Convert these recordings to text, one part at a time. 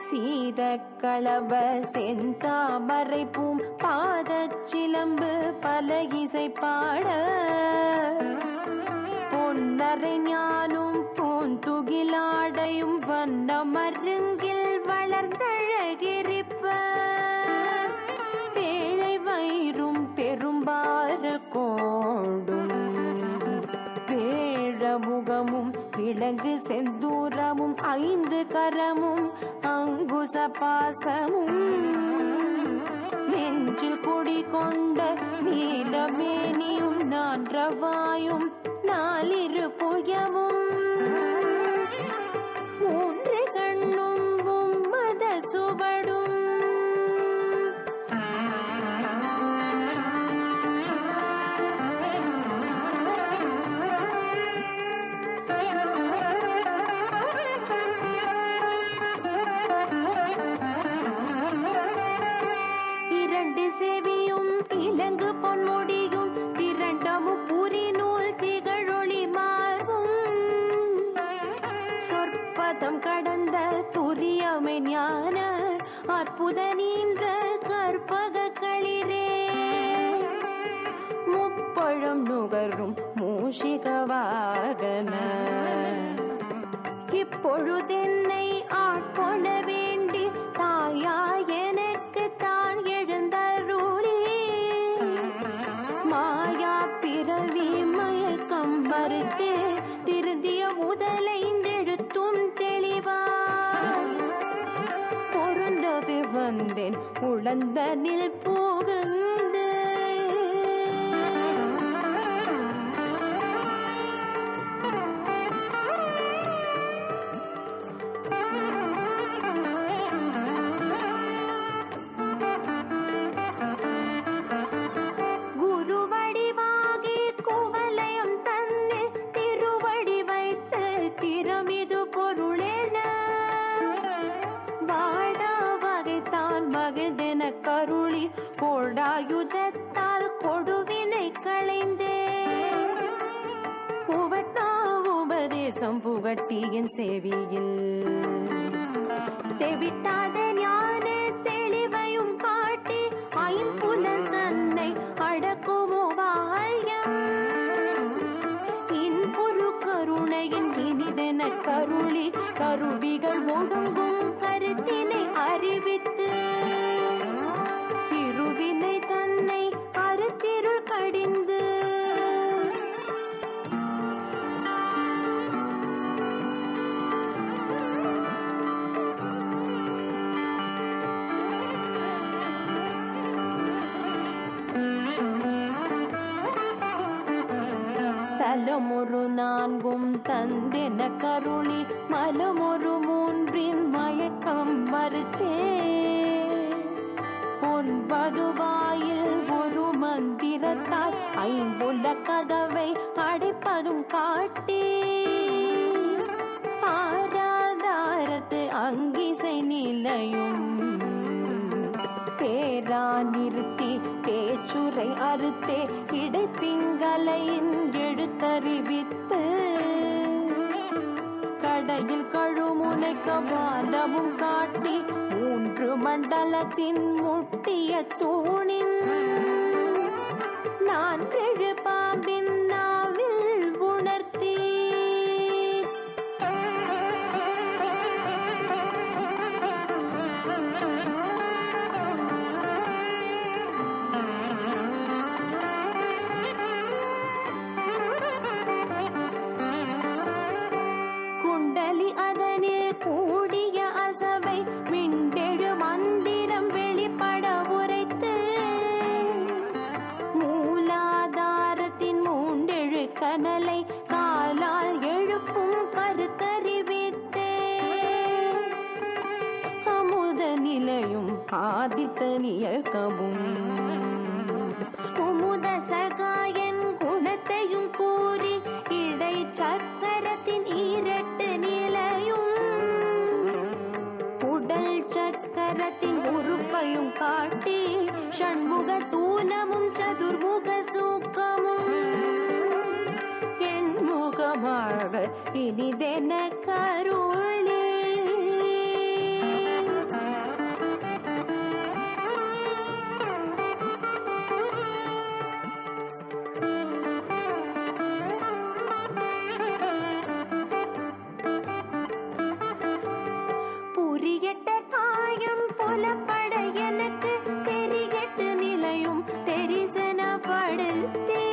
சீத களவ செந்தாமரை பூம் பாதச்சிலம்பு பல இசை பாட பொன்னரை ஞானும் பூந்துகிலாடையும் வண்ண மருங்கில் வளர்ந்தழகிரிப்ப பேழை வயிறும் பெரும்பாறு கோடும் வேழமுகமும் விலங்கு செந்தூரமும் 5 கரமும் அங்குச பாசமும் நெஞ்சில் குடிகொண்ட நீலமேனியும் நான்றவாயும் 4 புயமும் 3 கண்ணும் மத சுவடும் செவியும் இலங்கு பொன்முடியும் திரண்டமும் புரி நூல் திகழொளி மாறும் சொற்பதம் கடந்த துரியமை ஞான அற்புத நீன்ற கற்பக களிரே முப்பழம் நுகரும் மூஷிக வாகன இப்பொழுதென்னை ஆட்கொள்ள வேண்டி தாயா எனக்கு தான் எழுந்தருளி மாயா பிறவி மயக்கம் மறுத்தே திருந்திய முதலைந்தெழுத்தும் தெளிவாய் பொருந்தவே வந்தேன் உழந்தனில் புகுந்து திறமிது பொருளென வாடா வகைத்தான் மகிழ்ந்தென கருளி கோடாயுதத்தால் கொடுவினை களைந்தே புவட்டா உபதேசம் புகட்டியின் செவியில் தெவிட்டாத ஞான தெளிவையும் காட்டி 5 புலன் தன்னை அடக்குமோ வாயம் கருணையின் இனிதென கருளி கருவிகள் ஒடுங்கும் கருத்தினை அறிவித்து திருவினை தன்னை கருத்திருள் கடிந்து தலமொரு 4 தந்தென கருளி மலமொரு 3 மயக்கம் மறுத்தே 9 வாயில் ஒரு மந்திரத்தால் 5 கதவை அடைப்பதும் காட்டி ஆராதாரத்து அங்கிசை நிலையும் பேரா நிறுத்தி பேச்சுரை அறுத்தே இடைப்பிங்கலையின் எழுத்தறிவித்து கடையில் கழுமுனை கபாலமும் காட்டி 3 மண்டலத்தின் முட்டிய தூணின் 4 பாம்பின் நாவில் உணர்த்தி அதனில் கூடிய அசவை மிண்டெழு மந்திரம் வெளிப்பட உரைத்து மூலாதாரத்தின் 3 கனலை காலால் எழுப்பும் கருத்தறிவித்தே அமுத நிலையும் ஆதித்த நியக்கமும் குமுத சகாயன் குணத்தையும் கூறி இடை சக்கரத்தின் 2 நிலையும் உடல் சக்கரத்தின் உறுப்பையும் காட்டி ஷண்முக தூலமும் சதுர்முக சூக்கமும் எண்முகமாக இனிதென கருளே குறிகெட்ட காயம் புலப்பட எனக்கு தெரிகெட்டு நிலையும் தெரிசனப்படுத்தே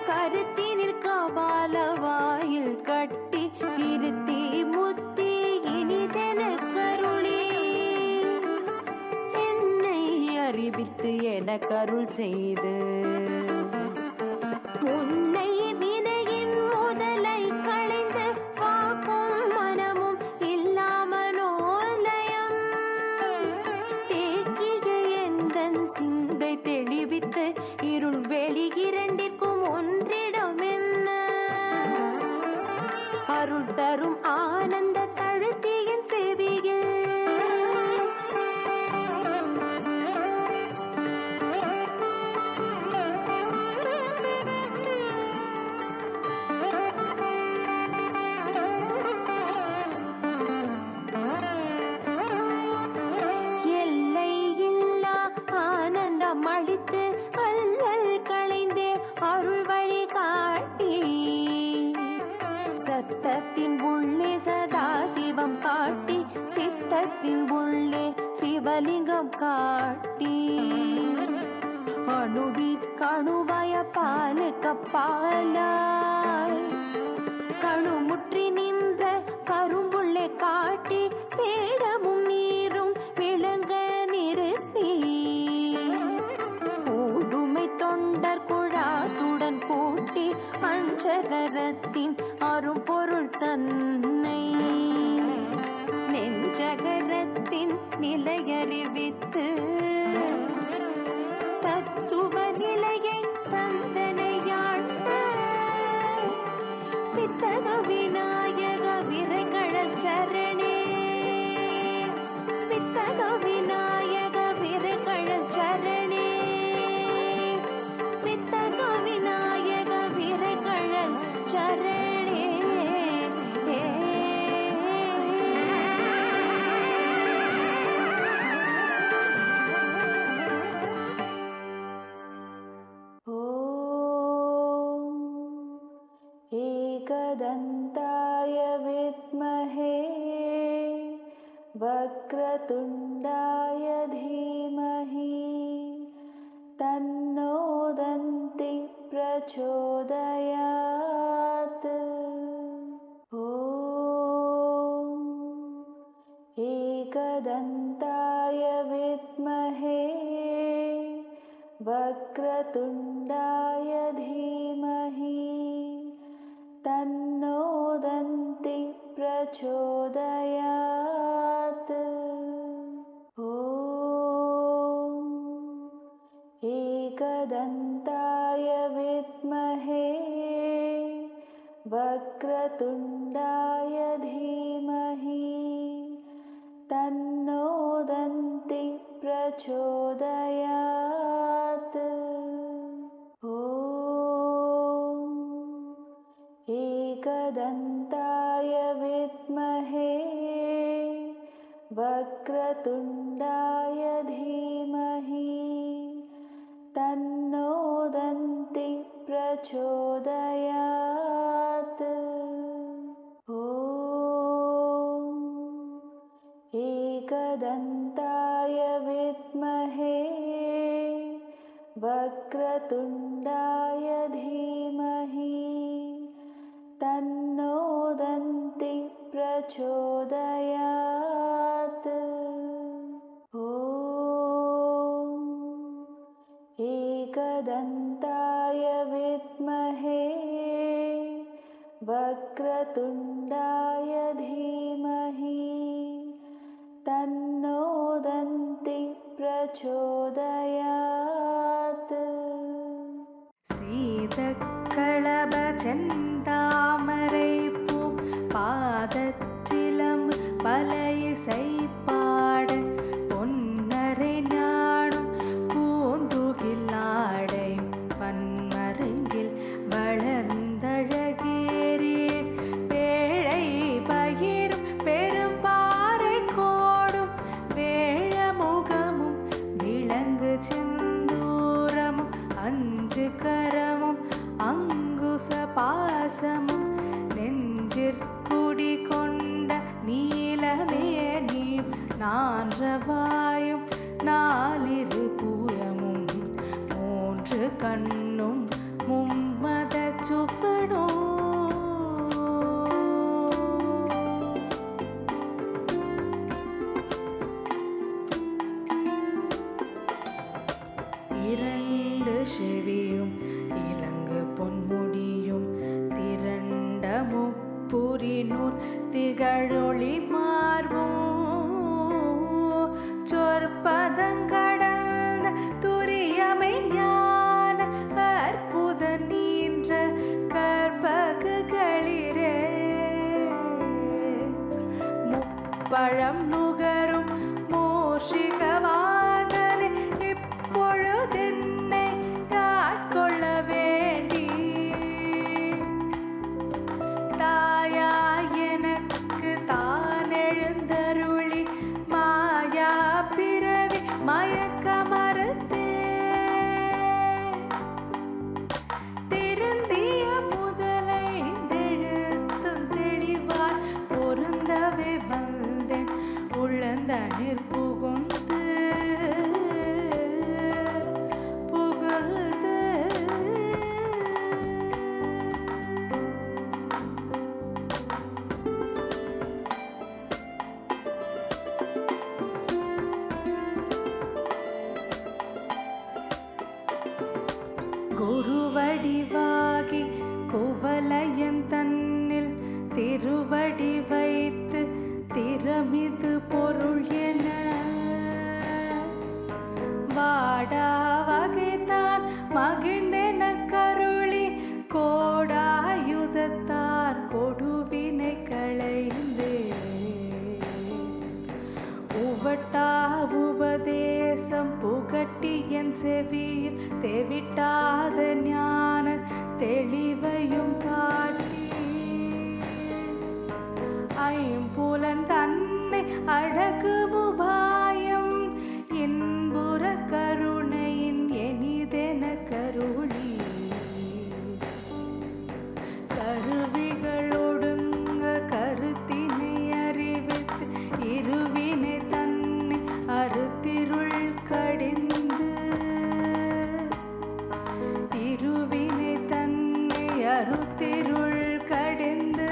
கருத்தினில் கபால வாயில் கட்டி இருத்தி முத்தி இனிதென கருளே என்னை அறிவித்து என கருள் செய்து உன்னை வினையின் முதலை களைந்து காக்கும் மனமும் இல்லாமலோலயம் தேக்கிய எந்தன் சிந்தை தெளிவித்து இருள் வெளி இரண்டிற்கும் ஒன்றிடம் என்ன அருள் தரும் ஆனந்த தழுத்தியின் செவியில் எல்லை இல்லா ஆனந்தம் அளித்து அல்லல் களைந்தே அருள் வழி காட்டி சத்தத்தின் உள்ளே சதா சிவம் காட்டி சித்தத்தின் உள்ளே சிவலிங்கம் காட்டி அணுவிற்கணுவாய பாலுக்கு பாலாய் கணுமுற்றி நின்ற கரும்புள்ளே காட்டி தேடமும் நீரும் விளங்க நிறுத்தி ஊடுமை தொண்டர் குழாத்துடன் கூட்டி அஞ்சகரத்தின் அரும்பொருள் தன்னை நெஞ்சகரத்தின் நிலையறிவித்து தத்துவ நிலையை தந்தனையாட்ட வித்தக விநாயக விரைகழல் சரணே வித்தக விநாயக விரைகழல் சரணே வித்தக விநாயக விரைகழல் சரணே एकदन्ताय विद्महे वक्रतुण्डाय धीमहि तन्नो दन्ति प्रचोदयात् ॐ एकदन्ताय विद्महे वक्रतुण्डाय धीमहि तन्नो दन्ति प्रचोदयात् ॐ एकदन्ताय विद्महे वक्रतुण्डाय धीमहि तन्नो दन्ति प्रचोदयात् एकदन्ताय विद्महे वक्रतुण्डाय धीमहि तन्नो दन्ति प्रचोदयात् ॐ एकदन्ताय विद्महे वक्रतुण्डाय धीमहि तन्नो दन्ति प्रचोदयात् ॐ एकदन्ताय विद्महे वक्रतुण्डाय धीमहि तन्नो दन्ति प्रचोदयात् सीतक्कळभ செந்தாமரை பூ பாதச்சிலம்பு பலையிசை பாட பொன்னரை நாடும் பூந்துகிலாடை பன்மருங்கில் வளர்ந்தழகேறி பேழை பகிரும் பெரும்பாறை கோடும் வேழமுகமும் விளங்கு செந்தூரமும் அஞ்சு கரமும் அங்குச பா நான்றவாயும் நாலிரு புயமும் மூன்று கண்ணும் மும்மத சுவடோ இரண்டு செவியும் இலங்கு பொன்முடியும் திரண்ட முப்புரினூர் திகழொளி மார்பும் சொற்பதங்கடந்த துரியமை ஞான அற்புத நீன்ற கற்பகுகளிரே முப்பழம் நுகரும் மூஷிகவாகனே இப்பொழுதென்னை ஆட்கொள்ள வேண்டி தாயா எனக்கு தான் எழுந்தருளி மாயா பிறவி மயக்க மறுத்தே திருந்திய முதலை தெழுத்தும் தெளிவாய் பொருந்தவே வந்தேன் உள்ளந்தனிற் புகுந்து புகழ்ந்து குருவடிவாகி குவலயன் தன்னில் திருவடி வைத்து திறமிது பொருள் என வாடா வகைதான் மகிழ்ந்தென கருளி கோடாயுதத்தார் கொடுவினை களைந்து உவட்டா உபதேசம் புகட்டி என் செவியில் தெவிட்டாத ஞான தெளிவையும் காட்டி ஐம்புலன் தன்னை அழகு உபாயம் இன்புற கருணையின் எனிதென கருளி கருவிகள் ஒடுங்க கருத்தினை அறிவித்து இருவினை தன்னை அறுத்திருள் கடிந்து இருவினை தன்னை அறுத்திருள் கடிந்து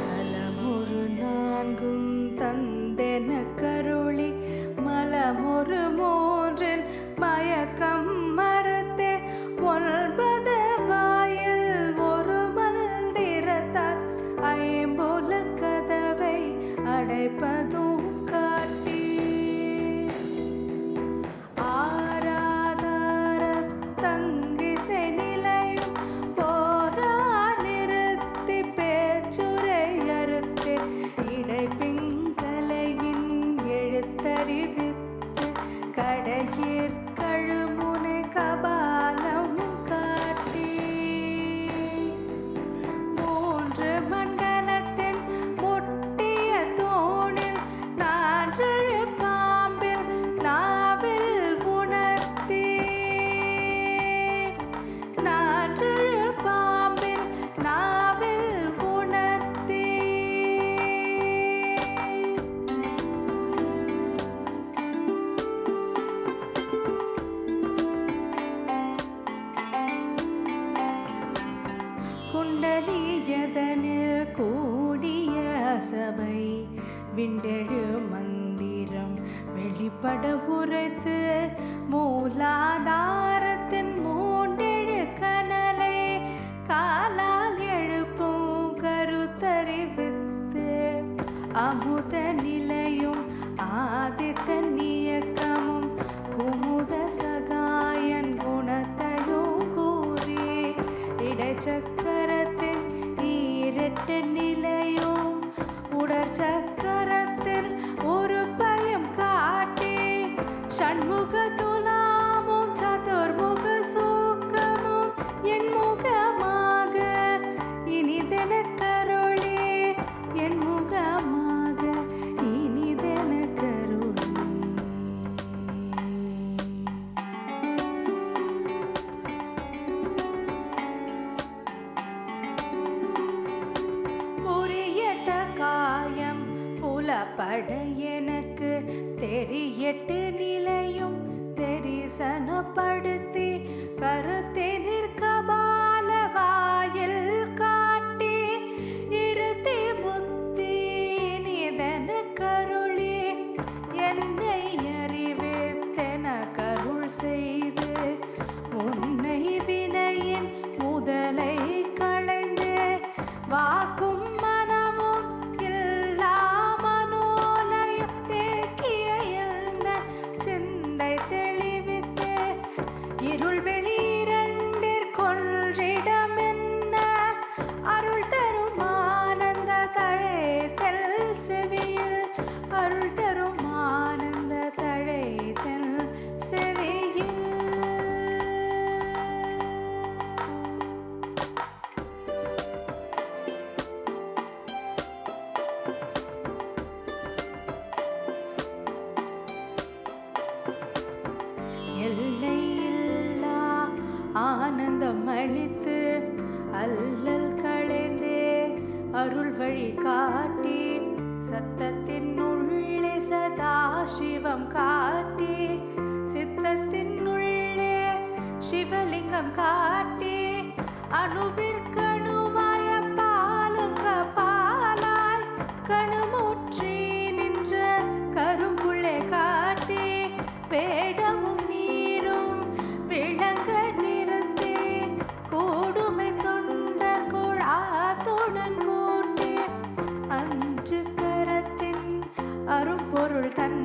நலமுறு நான்கும் தந்தென கருளி மலமுறு மூன்றின் மயக்கம் மறுத்தே ஒன்பது வாயில் ஒரு மந்திரத்தால் ஐம்புல கதவை அடைப்பதும் காட்டி ஆராதார தங்கிசை நிலையும் போரா நிறுத்தி பேச்சுரை அறுத்து இடைப்பிங்கலையின் எழுத்தறிவித்து கடையிற் கழுமுனை கபாலம் காட்டி மூன்று மண்டலத்தின் முட்டிய தூணில் நான்றழு பாம்பில் நாவில் உணர்த்தி நான்றழு பாம்பில் நாவில் உணர்த்தி குண்டலியதனில் கூடிய சபை விண்டெழு மந்திரம் வெளிப்பட உரைத்து மூலாதாரத்தின் மூண்டெழு கனலை காலால் எழுப்பும் கருத்தறிவித்து அமுத நிலையும் ஆதித்த நியக்கமும் குமுத சகாயன் குணத்தையும் கூறி இடைச்சக்கரத்தின் ஈரெட்டு நிலையும் உடற்சக்கரத்தில் ஒரு பயம் காட்டி ஷண்முக துலாமும் சதுர்முக சூக்கமும் என் முகமாக இனிதென கருளி என் முகமாக இனிதென கருளி பட எனக்கு தெரியட்டு நிலையும் தரிசனப்படுத்தி கருத்தெனிற் கபால வாயில் காட்டி இருத்தி புத்தி நிதன கருளி என்னை அறிவித்தென கருள் செய்து உன்னை வினையின் முதலை களைந்து வாக்கும் மனமும் இல்லா மனோலயம் தேக்கிய எழுந்த சிந்தை தெளிவித்து இருள் வெளியிரண்டிற்கொன்றிடம் என்ன அருள் தரும் ஆனந்த தழைத்தல் செவியில் அருள் தரும் ஆனந்த தழைத்தல் செவியில். எல்லையில்லா ஆனந்தம் அளித்து அல்லல் களைந்தே அருள் வழி காட்டி சத்தத்தின் உள்ளே சதாசிவம் காட்டி சித்தத்தின் உள்ளே சிவலிங்கம் காட்டி அணுவிற்கணுவாய பாலும் கபாலாய் கணுமுற்றி நின்ற கரும்புள்ளே காட்டி வேடமும் நீரும் விளங்க நிறுத்தி கூடுமை கொண்ட குழாத்துடன் கூட்டி அஞ்சு கரத்தின் அரும்பொருள் தன்